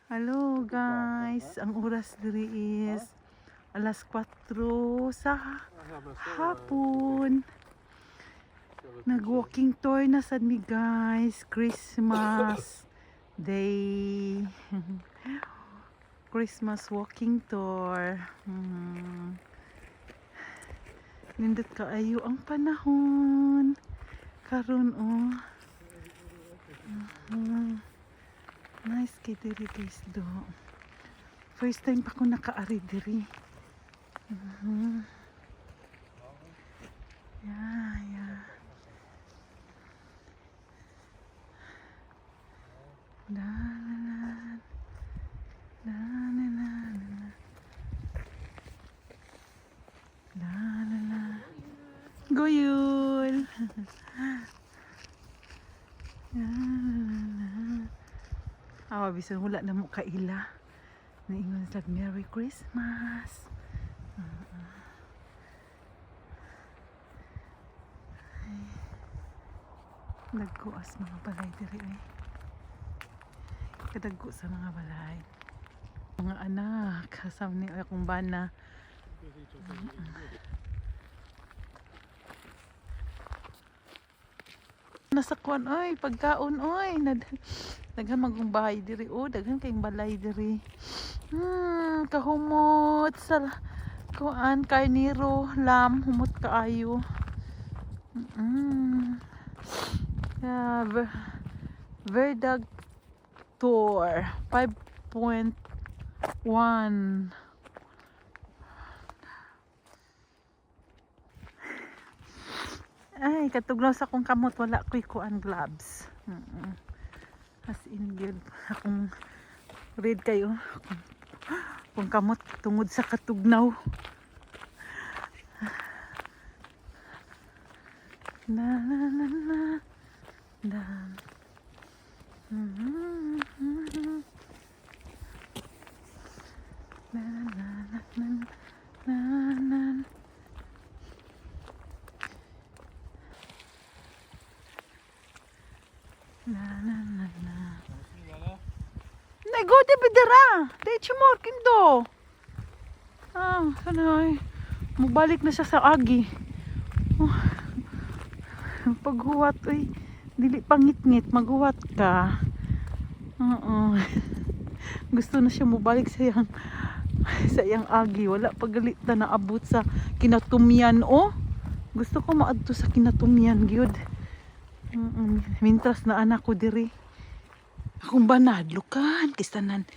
Hello guys, ang oras diri is alas 4 sa hapon. Nag-walking tour na sad mi guys, Christmas day. Christmas walking tour. Nindot kaayo ang panahon. Karon oh. Nice kay diri guys do. First time pa ko nakaari diri. Yeah. La la la. La la la. Goyul. Bisan wala na mo kaila. Naingon sa Merry Christmas. Nagkuas mga balay diri eh. Kadagko sa mga balay. Mga anak, kasama ni akong bana. Nasa kuan oy, pagkaon oy. Daghan magong bahay diri oh, daghan kayong balay diri. Kahumot sa kuan karniro, lam, humot kaayo. Yeah, Verdag Tour 5.1. Ay, katugnaw sa akong kamot wala ko'y kuan gloves. As in good. Akong read kayo. Akong kamot tungod sa katugnaw. Na na na na. Na. Na na na na na. Nej, gå till bedra. Det är chimorkin do. Sanay. Magbalik na siya sa agi. Paghuwat, uy. Dili pangit-ngit. Maghuwat ka. Gusto na siya mabalik sa iyang agi. Wala pagalit na naabot sa Kinatumyan. Oh, gusto ko maadto sa Kinatumyan, gyud. Mintras na anak ko diri. Akong banadlo kan kistanan.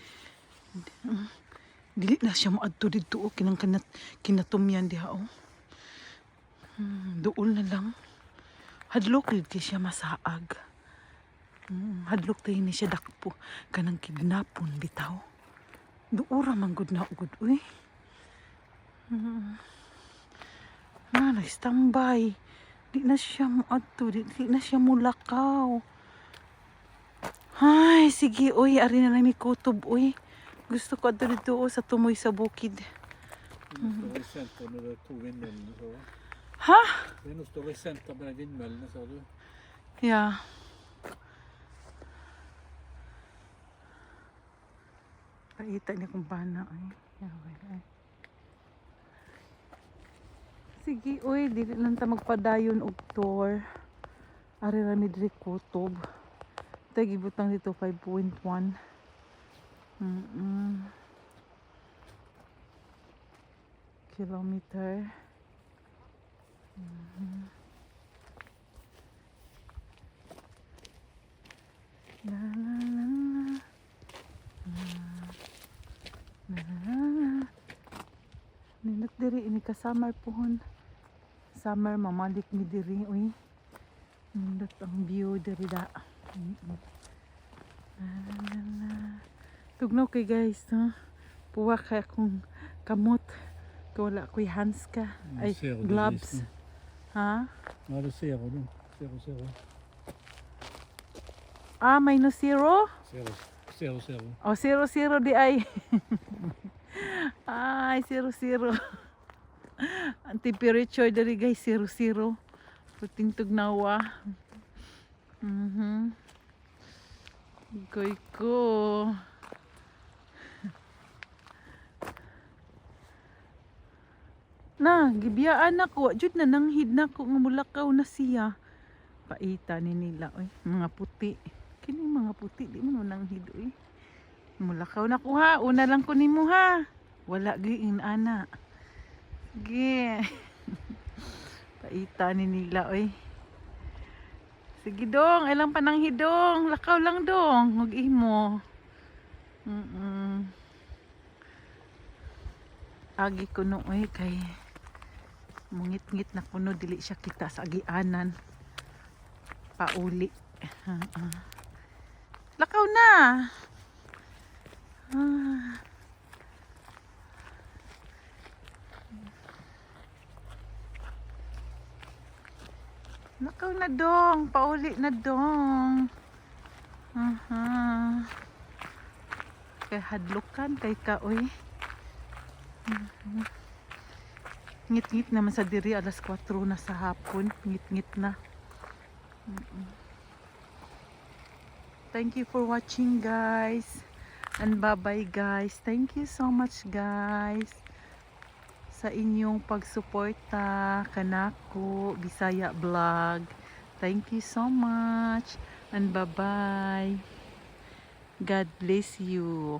Dili na siya maadto didto o Kinatumyan diha o. Duol na lang. Hadlok gid kay siya masaag. Hadlok tayo ni siya dakpo kanang kidnapon bitaw. Duura man gud na gud uy. Nagstambay. Di na siya maadto, di na siya mulakaw. Ay, sige, uy, ari na lang ni kutob, uy. Gusto ko dito sa tumoy sa bukid. Det står i senter når det er to vindmøllene, så du? Ha? Det står i senter med de vindmøllene, så du? Ja. Paita niya kung bana, ay. Ay. Sige, uy, dili lang ta magpadayon og tour. Ari ra mi diri kutob. Tagibutang dito 5.1. Kilometer. La la la la. Nindot diri ini ka summer pohon. Summer mamalik mi diri uy. Nindot ang view diri da. Tugnaw kay guys, no? Puwa kay akong kamot. Wala ko'y hands ka. Ay, gloves. Ha? Ja, det ser du. Ser du. Minus 0? Ser du. Oh, 0 di ay. Ay, 0. Ang temperature dali guys, 0. Puting tugnawa. Goy ko. na, gibiyaan ako. Jud na nanghid na ko nga mulakaw na siya. Paita ni nila oy, mga puti. Kini mga puti di mo nanghid oy. Mulakaw na ko ha. Una lang ko nimo ha. Wala gyud ana. Sige. Paita ni nila oy. Sige dong, ilang pananghidong. Lakaw lang dong, huwag imo. Agi ko oy kay mungit-ngit na kuno dili siya kita sa agianan. Pauli. Lakaw na. Lakaw na dong, pauli na dong. Kay hadlukan kay kaoy. Ngit-ngit naman sa diri alas 4 na sa hapon. Ngit-ngit na. Thank you for watching guys. And bye-bye guys. Thank you so much guys sa inyong pagsuporta kanako Bisaya Vlog. Thank you so much. And bye-bye. God bless you.